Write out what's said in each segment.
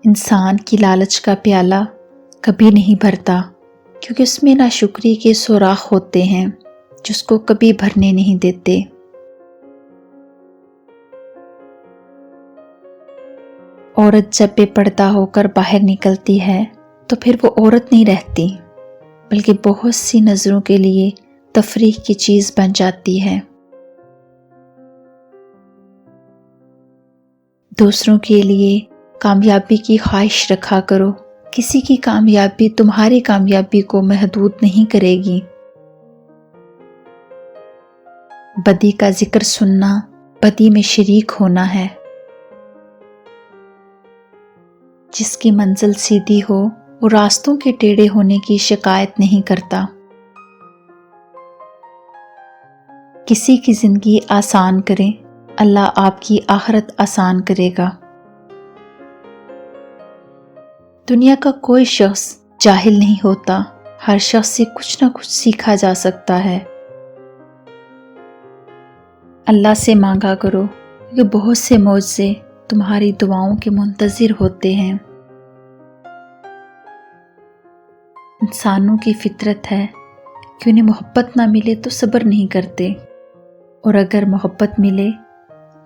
انسان کی لالچ کا پیالہ کبھی نہیں بھرتا، کیونکہ اس میں ناشکری کے سوراخ ہوتے ہیں جس کو کبھی بھرنے نہیں دیتے۔ عورت جب بے پردہ ہو کر باہر نکلتی ہے تو پھر وہ عورت نہیں رہتی، بلکہ بہت سی نظروں کے لیے تفریح کی چیز بن جاتی ہے۔ دوسروں کے لیے کامیابی کی خواہش رکھا کرو، کسی کی کامیابی تمہاری کامیابی کو محدود نہیں کرے گی۔ بدی کا ذکر سننا بدی میں شریک ہونا ہے۔ جس کی منزل سیدھی ہو وہ راستوں کے ٹیڑھے ہونے کی شکایت نہیں کرتا۔ کسی کی زندگی آسان کریں، اللہ آپ کی آخرت آسان کرے گا۔ دنیا کا کوئی شخص جاہل نہیں ہوتا، ہر شخص سے کچھ نہ کچھ سیکھا جا سکتا ہے۔ اللہ سے مانگا کرو کہ بہت سے معجزے تمہاری دعاؤں کے منتظر ہوتے ہیں۔ انسانوں کی فطرت ہے کہ انہیں محبت نہ ملے تو صبر نہیں کرتے، اور اگر محبت ملے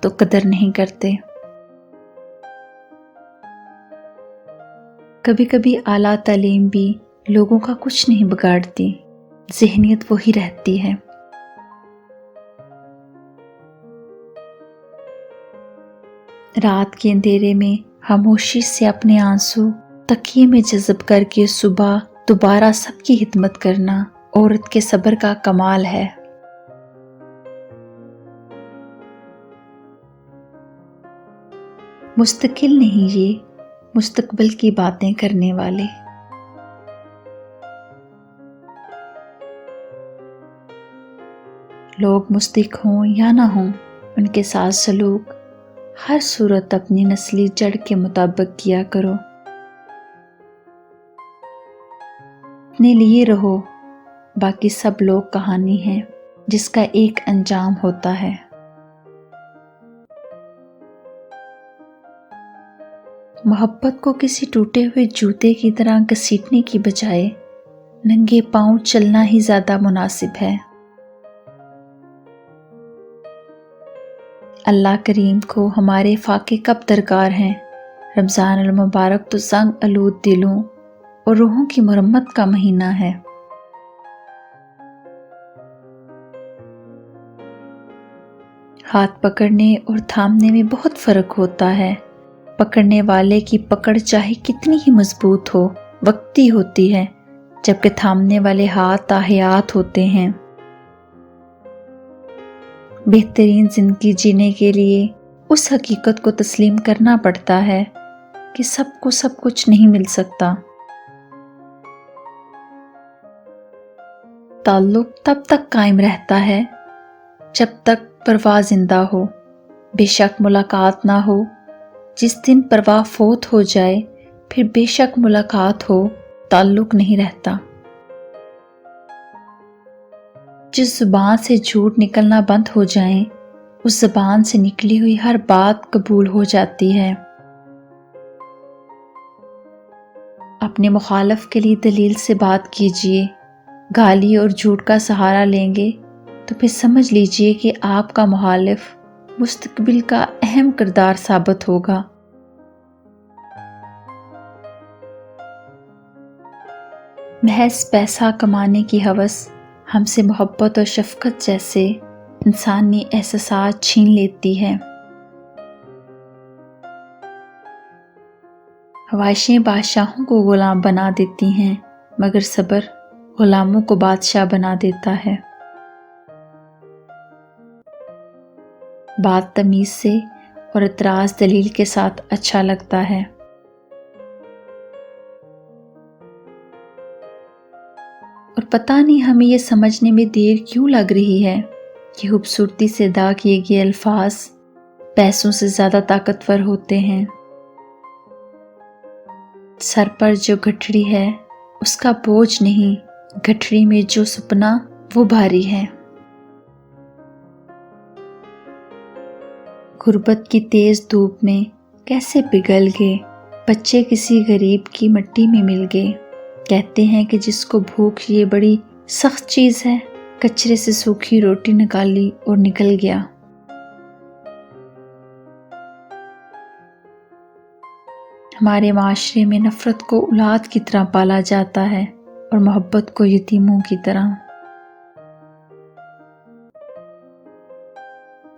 تو قدر نہیں کرتے۔ کبھی کبھی اعلیٰ تعلیم بھی لوگوں کا کچھ نہیں بگاڑتی، ذہنیت وہی رہتی ہے۔ رات کے اندھیرے میں خاموشی سے اپنے آنسو تکیے میں جذب کر کے صبح دوبارہ سب کی خدمت کرنا عورت کے صبر کا کمال ہے۔ مستقل نہیں، یہ مستقبل کی باتیں کرنے والے۔ لوگ مستحق ہوں یا نہ ہوں، ان کے ساتھ سلوک ہر صورت اپنی نسلی جڑ کے مطابق کیا کرو۔ اپنے لیے رہو، باقی سب لوگ کہانی ہے جس کا ایک انجام ہوتا ہے۔ محبت کو کسی ٹوٹے ہوئے جوتے کی طرح گھسیٹنے کی بجائے ننگے پاؤں چلنا ہی زیادہ مناسب ہے۔ اللہ کریم کو ہمارے فاقے کب درکار ہیں؟ رمضان المبارک تو زنگ آلود دلوں اور روحوں کی مرمت کا مہینہ ہے۔ ہاتھ پکڑنے اور تھامنے میں بہت فرق ہوتا ہے۔ پکڑنے والے کی پکڑ چاہے کتنی ہی مضبوط ہو، وقتی ہوتی ہے، جبکہ تھامنے والے ہاتھ تاحیات ہوتے ہیں۔ بہترین زندگی جینے کے لیے اس حقیقت کو تسلیم کرنا پڑتا ہے کہ سب کو سب کچھ نہیں مل سکتا۔ تعلق تب تک قائم رہتا ہے جب تک پرواہ زندہ ہو، بے شک ملاقات نہ ہو۔ جس دن پرواہ فوت ہو جائے پھر بے شک ملاقات ہو، تعلق نہیں رہتا۔ جس زبان سے جھوٹ نکلنا بند ہو جائیں، اس زبان سے نکلی ہوئی ہر بات قبول ہو جاتی ہے۔ اپنے مخالف کے لیے دلیل سے بات کیجیے، گالی اور جھوٹ کا سہارا لیں گے تو پھر سمجھ لیجیے کہ آپ کا مخالف مستقبل کا اہم کردار ثابت ہوگا۔ محض پیسہ کمانے کی ہوس ہم سے محبت اور شفقت جیسے انسانی احساسات چھین لیتی ہے۔ خواہشیں بادشاہوں کو غلام بنا دیتی ہیں، مگر صبر غلاموں کو بادشاہ بنا دیتا ہے۔ بات تمیز سے اور اعتراض دلیل کے ساتھ اچھا لگتا ہے۔ اور پتہ نہیں ہمیں یہ سمجھنے میں دیر کیوں لگ رہی ہے کہ خوبصورتی سے ادا کیے گئے الفاظ پیسوں سے زیادہ طاقتور ہوتے ہیں۔ سر پر جو گٹھڑی ہے اس کا بوجھ نہیں، گٹھڑی میں جو سپنا وہ بھاری ہے۔ غربت کی تیز دھوپ میں کیسے پگھل گئے بچے کسی غریب کی مٹی میں مل گئے، کہتے ہیں کہ جس کو بھوک یہ بڑی سخت چیز ہے، کچرے سے سوکھی روٹی نکالی اور نکل گیا۔ ہمارے معاشرے میں نفرت کو اولاد کی طرح پالا جاتا ہے اور محبت کو یتیموں کی طرح۔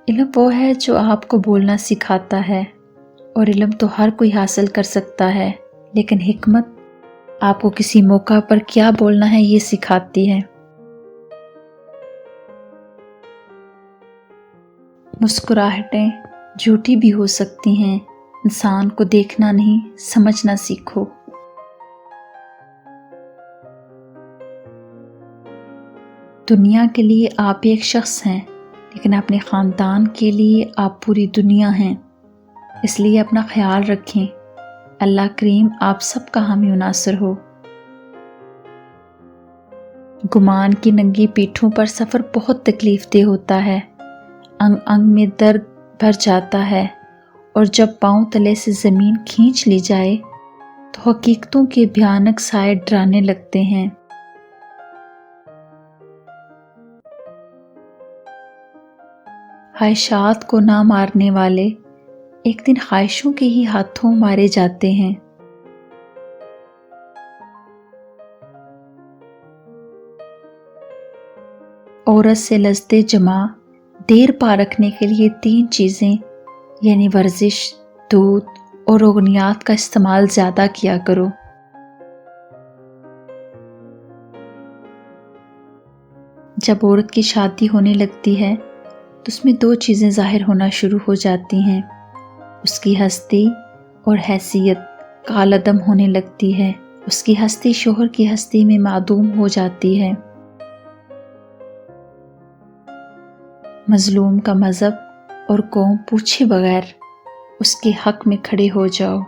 علم وہ ہے جو آپ کو بولنا سکھاتا ہے، اور علم تو ہر کوئی حاصل کر سکتا ہے، لیکن حکمت آپ کو کسی موقع پر کیا بولنا ہے یہ سکھاتی ہے۔ مسکراہٹیں جھوٹی بھی ہو سکتی ہیں، انسان کو دیکھنا نہیں سمجھنا سیکھو۔ دنیا کے لیے آپ ایک شخص ہیں، لیکن اپنے خاندان کے لیے آپ پوری دنیا ہیں، اس لیے اپنا خیال رکھیں۔ اللہ کریم آپ سب کا حامی و ناصر ہو۔ گمان کی ننگی پیٹھوں پر سفر بہت تکلیف دہ ہوتا ہے، انگ انگ میں درد بھر جاتا ہے، اور جب پاؤں تلے سے زمین کھینچ لی جائے تو حقیقتوں کے بھیانک سائے ڈرانے لگتے ہیں۔ خواہشات کو نہ مارنے والے ایک دن خواہشوں کے ہی ہاتھوں مارے جاتے ہیں۔ عورت سے لذت جماع دیر پا رکھنے کے لیے 3 چیزیں یعنی ورزش، دودھ اور روغنیات کا استعمال زیادہ کیا کرو۔ جب عورت کی شادی ہونے لگتی ہے تو اس میں 2 چیزیں ظاہر ہونا شروع ہو جاتی ہیں، اس کی ہستی اور حیثیت کالعدم ہونے لگتی ہے، اس کی ہستی شوہر کی ہستی میں معدوم ہو جاتی ہے۔ مظلوم کا مذہب اور قوم پوچھے بغیر اس کے حق میں کھڑے ہو جاؤ۔